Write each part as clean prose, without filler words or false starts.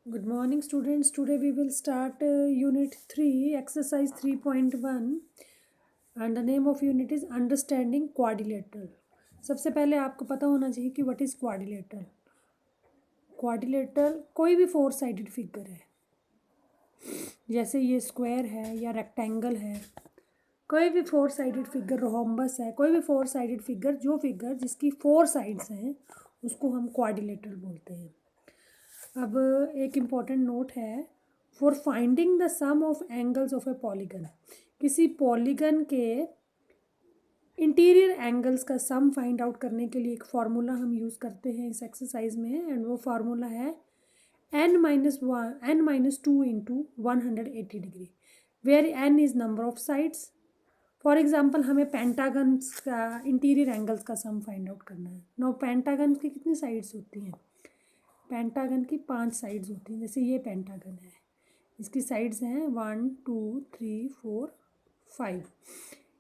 Good morning, students. Today we will start Unit 3, Exercise 3.1, and the name of unit is Understanding Quadrilateral. सबसे पहले आपको पता होना चाहिए कि what is quadrilateral. Quadrilateral कोई भी फोर साइडेड फिगर है, जैसे ये स्क्वायर है या रेक्टेंगल है, कोई भी फोर साइडेड फिगर, रोम्बस है, कोई भी फोर साइडेड फिगर, जो फिगर जिसकी फोर साइड्स हैं उसको हम क्वाड्रिलेटरल बोलते हैं. अब एक इम्पॉर्टेंट नोट है, for finding the sum of angles of a polygon. किसी पॉलीगन के इंटीरियर एंगल्स का सम फाइंड आउट करने के लिए एक फार्मूला हम यूज़ करते हैं इस एक्सरसाइज में, एंड वो फार्मूला है n-2 into 180 degree, where n is number of sides. For example हमें पेंटागन्स का इंटीरियर एंगल्स का सम फाइंड आउट करना है. नो, पेंटागन की कितनी साइड्स होती हैं? पेंटागन की 5 साइड्स होती हैं. जैसे ये पेंटागन है, इसकी साइड्स हैं 1 2 3 4 5.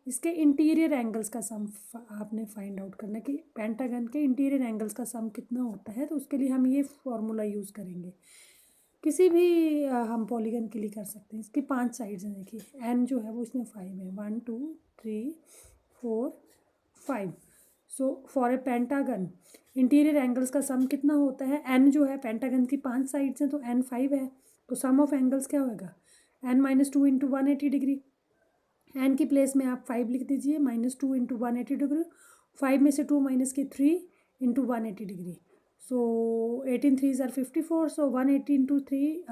इसके इंटीरियर एंगल्स का सम आपने फाइंड आउट करना है कि पेंटागन के इंटीरियर एंगल्स का सम कितना होता है. तो उसके लिए हम ये फॉर्मूला यूज़ करेंगे. किसी भी हम पॉलीगन के लिए कर सकते हैं. इसकी 5 साइड्स हैं. देखिए एन जो है वो इसमें 5 है, 1 2 3 4 5. So for a pentagon interior angles का सम कितना होता है? एन जो है, पेंटागन की 5 साइड्स हैं तो एन 5 है, तो सम ऑफ एंगल्स क्या होगा? n-2 into 180 degree. एन की प्लेस में आप 5 लिख दीजिए, -2 इंटू 180 डिग्री. 5 में से 2 माइनस की 3 into 180 degree. So 18 3s are 54. So 180 into 3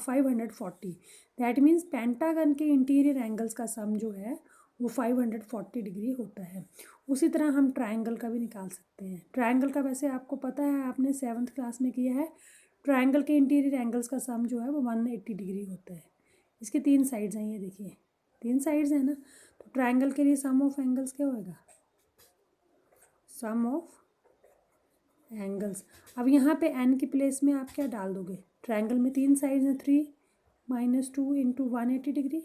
540. That means pentagon के इंटीरियर एंगल्स का सम जो है वो 540 डिग्री होता है. उसी तरह हम ट्रायंगल का भी निकाल सकते हैं. ट्रायंगल का वैसे आपको पता है, आपने 7th क्लास में किया है. ट्रायंगल के इंटीरियर एंगल्स का सम जो है वो 180 डिग्री होता है. इसके 3 साइड्स हैं, ये देखिए 3 साइड्स हैं ना. तो ट्रायंगल के लिए सम ऑफ एंगल्स क्या होगा? सम ऑफ एंगल्स. अब यहाँ पे एन की प्लेस में आप क्या डाल दोगे? ट्रायंगल में 3 साइड्स हैं, 3 -2 इंटू 180 डिग्री.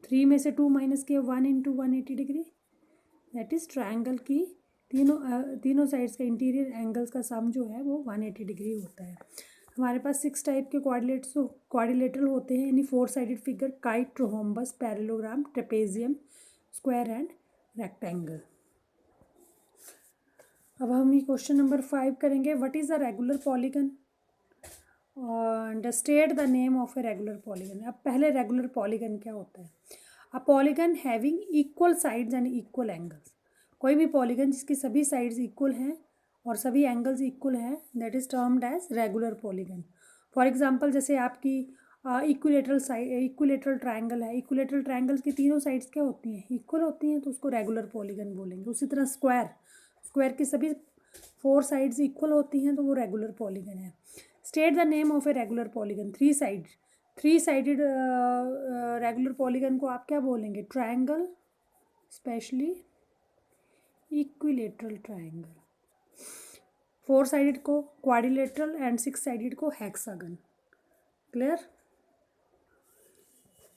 3 में से 2 माइनस किया 1 into 180 degree. That is triangle की तीनों साइड्स का इंटीरियर एंगल्स का सम जो है वो 180 डिग्री होता है. हमारे पास 6 टाइप के क्वाड्रिलेटरल होते हैं, यानी 4 sided figure: kite, rhombus, parallelogram, trapezium, square and rectangle. अब हम ये क्वेश्चन नंबर 5 करेंगे. What is a regular polygon and state the name of a regular polygon. अब पहले रेगुलर पॉलीगन क्या होता है? A polygon having equal sides and equal angles. कोई भी पॉलीगन जिसकी सभी साइड्स इक्वल हैं और सभी एंगल्स इक्वल हैं, that is termed as regular polygon. For example जैसे आपकी इक्विलेटरल ट्रायंगल है. इक्विलेटरल ट्रायंगल की तीनों साइड्स क्या होती हैं? इक्वल होती हैं, तो उसको रेगुलर पॉलीगन बोलेंगे. उसी तरह स्क्वायर की सभी 4 साइड्स इक्वल होती हैं तो वो रेगुलर पॉलीगन है. State the name of a regular polygon. 3 sided regular polygon को आप क्या बोलेंगे? Triangle, specially equilateral triangle. 4 sided को क्वाड्रिलेटरल एंड 6 साइडेड को हेक्सागन. क्लियर?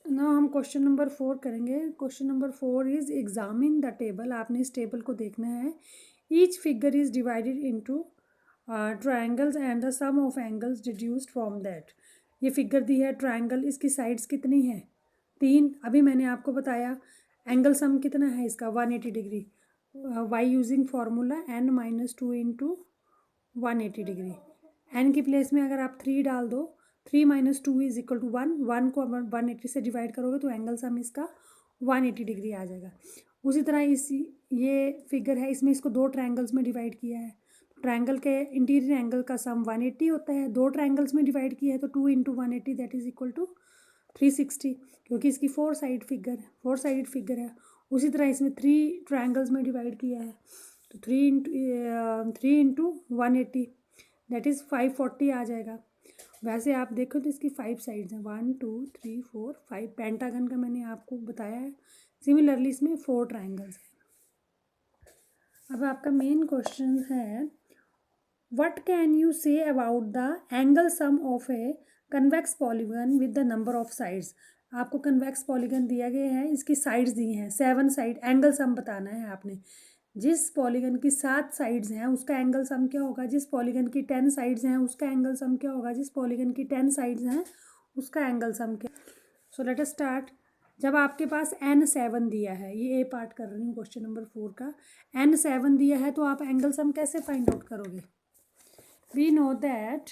ना हम क्वेश्चन नंबर 4 करेंगे. Question number 4 is examine the table. आपने इस टेबल को देखना है. Each figure is divided into triangles and the sum of angles deduced from that. ये फिगर दी है ट्रायंगल, इसकी साइड्स कितनी है? 3. अभी मैंने आपको बताया एंगल सम कितना है इसका? 180 degree. Why using formula n-2 into 180 degree. N की प्लेस में अगर आप 3 डाल दो, 3 - 2 इज इक्वल टू 1. 1 को 180 से डिवाइड करोगे तो एंगल सम इसका 180 डिग्री आ जाएगा. उसी तरह ये फिगर है, इसमें इसको 2 ट्रायंगल्स में डिवाइड किया है. ट्रायंगल के इंटीरियर एंगल का सम 180 होता है. 2 ट्रायंगल्स में डिवाइड किया है तो 2 into 180 that is equal to 360, क्योंकि इसकी 4 साइडेड फिगर है. उसी तरह इसमें 3 ट्रायंगल्स में डिवाइड किया है तो 3 इंटू 180 दैट इज़ 540 आ जाएगा. वैसे आप देखो तो इसकी 5 साइड्स हैं, 1 2 3 4 5. पेंटागन का मैंने आपको बताया है. सिमिलरली इसमें 4 ट्रायंगल्स हैं. अब आपका मेन क्वेश्चन है, what can you say about the angle sum of a convex polygon with the number of sides. आपको कन्वेक्स पॉलीगन दिया गया है, इसकी साइड्स दी हैं 7 साइड. एंगल सम बताना है आपने. जिस पॉलीगन की 7 साइड्स हैं उसका एंगल सम क्या होगा, जिस पॉलीगन की 10 साइड्स हैं उसका एंगल सम क्या होगा, जिस पॉलीगन की 10 साइड्स हैं उसका एंगल सम क्या। So let us start. जब आपके पास n7 दिया है, ये ए पार्ट कर रही हूँ क्वेश्चन नंबर 4 का, n7 दिया है तो आप एंगल सम कैसे फाइंड आउट करोगे। We know that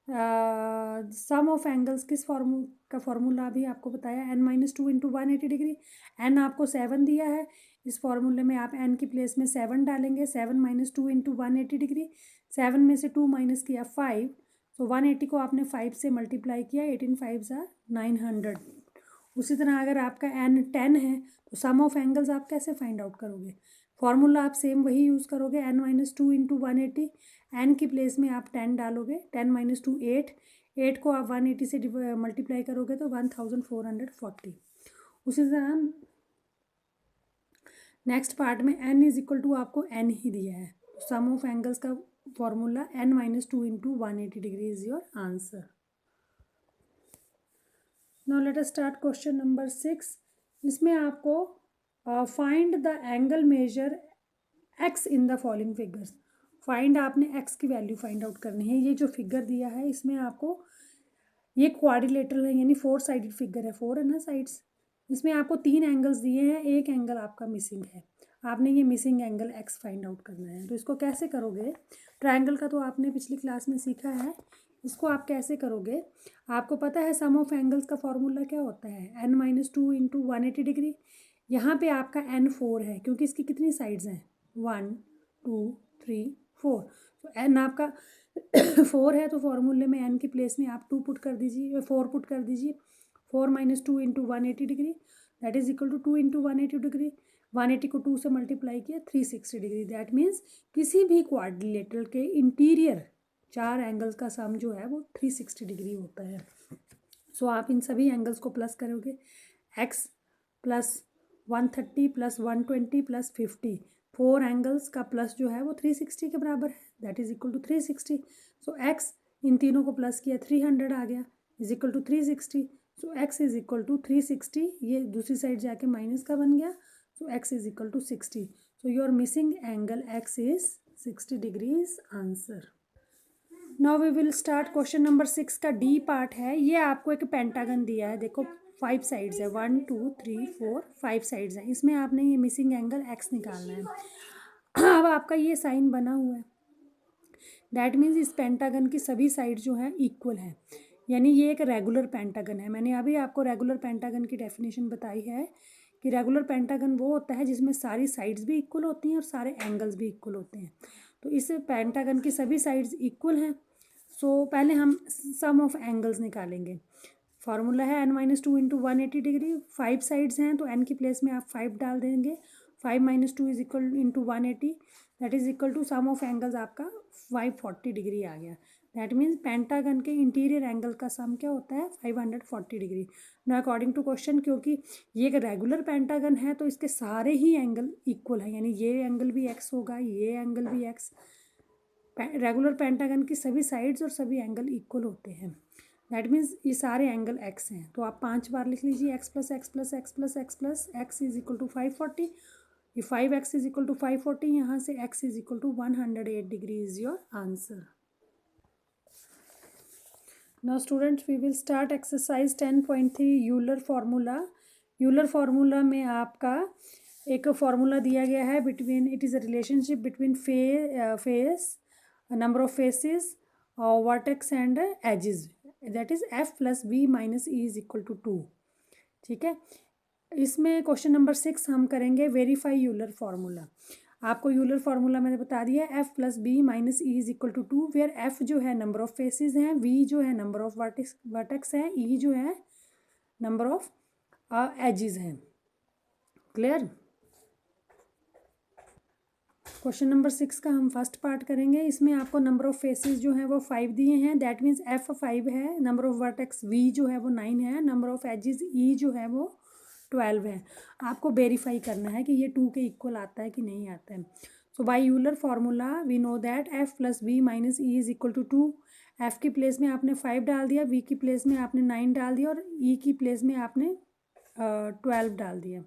sum of angles किस का फॉर्मूला अभी आपको बताया, n-2 इंटू 180 डिग्री। n आपको 7 दिया है, इस फॉर्मूले में आप n की प्लेस में 7 डालेंगे, 7 - 2 इंटू 180 डिग्री। 7 में से 2 माइनस किया 5, तो 180 को आपने 5 से मल्टीप्लाई किया, 18 5 900। उसी तरह अगर आपका n 10 है तो सम ऑफ एंगल्स आप कैसे फाइंड आउट करोगे, फॉर्मूला आप सेम वही यूज़ करोगे, n-2 इंटू 180। n की प्लेस में आप 10 डालोगे, 10 - 2 8, 8 को आप 180 से मल्टीप्लाई करोगे तो 1440। उसी तरह नेक्स्ट पार्ट में n इज इक्वल टू आपको n ही दिया है, तो सम ऑफ एंगल्स का formula n-2 into 180 degree is your answer. Now let us start question number 6। इसमें आपको find the angle measure x in the following figures. Find आपने x की value find out करनी है। ये जो फिगर दिया है इसमें आपको, ये क्वाड्रिलेटरल है यानी 4 साइडेड फिगर है, 4 है ना साइड्स। इसमें आपको 3 एंगल्स दिए हैं, एक एंगल आपका मिसिंग है। आपने ये missing angle x find out करना है। तो इसको कैसे करोगे, ट्रायंगल का तो आपने पिछली क्लास में सीखा है, इसको आप कैसे करोगे। आपको पता है सम ऑफ एंगल्स का फॉर्मूला क्या होता है, n-2 इंटू 180 डिग्री। यहाँ पे आपका n 4 है क्योंकि इसकी कितनी साइड्स हैं, 1 2 3 4। तो n आपका 4 है तो फॉर्मूले में n की प्लेस में आप 2 पुट कर दीजिए, 4 पुट कर दीजिए। 4 - 2 into 180 degree that is equal to 2 into 180 degree. 180 को 2 से मल्टीप्लाई किया 360 डिग्री। दैट मीन्स किसी भी क्वाड्रिलेटरल के इंटीरियर 4 एंगल्स का सम जो है वो 360 डिग्री होता है। सो आप इन सभी एंगल्स को प्लस करोगे, x plus 130 plus 120 plus 50, 4 angles का प्लस जो है वो 360 के बराबर है, that is equal to 360। So x इन तीनों को प्लस किया 300 आ गया, is equal to 360। So x is equal to 360, ये दूसरी साइड जाके माइनस का बन गया, so x is equal to 60। So your missing angle x is 60 degrees answer. Now we will start question number 6 का डी पार्ट है। ये आपको एक पेंटागन दिया है, देखो 5 साइड्स है, 1 2 3 4 5 साइड्स हैं। इसमें आपने ये मिसिंग एंगल x निकालना है। अब आपका ये साइन बना हुआ है, दैट मीन्स इस पेंटागन की सभी साइड जो हैं इक्वल है, यानी ये एक रेगुलर पेंटागन है। मैंने अभी आपको रेगुलर पेंटागन की डेफिनेशन बताई है कि रेगुलर पेंटागन वो होता है जिसमें सारी साइड्स भी इक्वल होती हैं और सारे एंगल्स भी इक्वल होते हैं। तो इस पेंटागन की सभी साइड्स इक्वल हैं। सो पहले हम सम ऑफ एंगल्स निकालेंगे। फार्मूला है n-2 इंटू 180 डिग्री। 5 साइड्स हैं तो n की प्लेस में आप 5 डाल देंगे, 5 - 2 is equal into 180 that is equal to sum of angles आपका 540 डिग्री आ गया। दैट मीन्स पेंटागन के इंटीरियर एंगल का सम क्या होता है, 540 डिग्री। ना अकॉर्डिंग टू क्वेश्चन, क्योंकि ये एक रेगुलर पेंटागन है तो इसके सारे ही एंगल इक्वल हैं, यानी ये एंगल भी x होगा, ये एंगल भी x। रेगुलर पेंटागन की सभी साइड्स और सभी एंगल इक्वल होते हैं, दैट मीन्स ये सारे एंगल x हैं। तो आप 5 बार लिख लीजिए, x plus x plus x plus x plus x is equal to 540। ये 5x इज इक्वल टू 540, यहाँ से x is equal to 108 degree is your answer. Now students we will start exercise 10.3 Euler formula. Euler formula में आपका एक formula दिया गया है, between it is a relationship between face, number of faces, vertex and edges, that is f plus b minus e is equal to 2। ठीक है, इसमें question number 6 हम करेंगे वेरीफाई यूलर फार्मूला। आपको यूलर फार्मूला मैंने बता दिया, f plus B minus E is equal to 2, where f जो है नंबर ऑफ फेसेस हैं, v जो है नंबर ऑफ वर्टेक्स हैं, e जो है नंबर ऑफ एजेस हैं। क्लियर। क्वेश्चन नंबर 6 का हम फर्स्ट पार्ट करेंगे। इसमें आपको नंबर ऑफ फेसेस जो है वो 5 दिए हैं, दैट मीन्स f 5 है, नंबर ऑफ वर्टेक्स v जो है वो 9 है, नंबर ऑफ एजेस e जो है वो 12 है। आपको वेरीफाई करना है कि ये 2 के इक्वल आता है कि नहीं आता है। So by Euler formula we know that f plus b minus E is equal to 2। f की प्लेस में आपने 5 डाल दिया, v की प्लेस में आपने 9 डाल दिया और e की प्लेस में आपने 12 डाल दिया,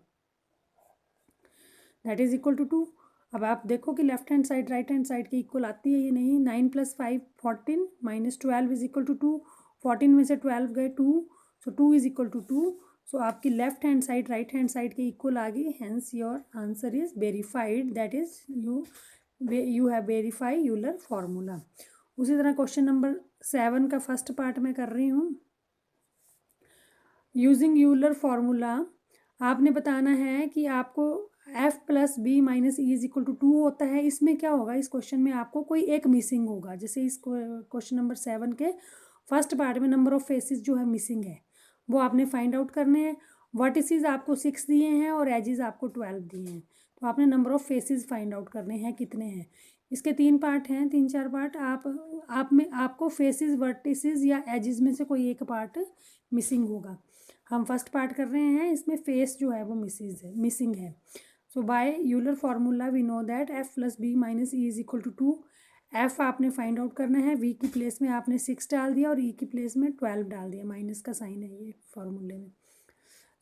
दैट इज इक्वल टू 2। अब आप देखो कि left hand side right hand side के इक्वल आती है ये नहीं। 9 + 5 14 -12 इज इक्वल टू 2। 14 में से 12 गए 2, सो 2 इज इक्वल टू 2। सो आपकी left hand side right hand side के इक्वल आ गई, hence your answer is verified, that is you have verify Euler formula. उसी तरह क्वेश्चन नंबर 7 का फर्स्ट पार्ट में कर रही हूँ। यूजिंग यूलर फॉर्मूला आपने बताना है कि आपको f + b - e is equal to 2 होता है। इसमें क्या होगा, इस क्वेश्चन में आपको कोई एक मिसिंग होगा। जैसे इस क्वेश्चन नंबर 7 के फर्स्ट पार्ट में नंबर ऑफ फेसेस जो है मिसिंग है, वो आपने फाइंड आउट करने हैं। वर्टिसेस आपको 6 दिए हैं और एजेस आपको 12 दिए हैं, तो आपने number of faces find out करने हैं कितने हैं। इसके 3 पार्ट हैं, 3-4 पार्ट। आपको फेसेस वर्टिसेस या एजेस में से कोई एक पार्ट मिसिंग होगा। हम फर्स्ट पार्ट कर रहे हैं, इसमें फेस जो है वो मिसिंग है। So by Euler formula we know that f + b - e is equal to 2। f आपने फाइंड आउट करना है, v की प्लेस में आपने 6 डाल दिया और e की प्लेस में 12 डाल दिया, माइनस का साइन है ये फार्मूले में।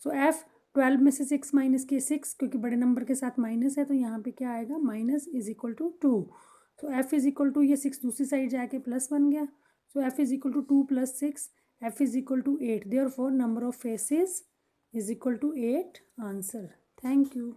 सो f 12 में से 6 माइनस किए 6, क्योंकि बड़े नंबर के साथ माइनस है तो यहाँ पे क्या आएगा, minus is equal to 2। So f is equal to, ये 6 दूसरी साइड जाके प्लस बन गया। So f is equal to 2 + 6, f is equal to 8. Therefore, number of faces is equal to 8 answer. Thank you.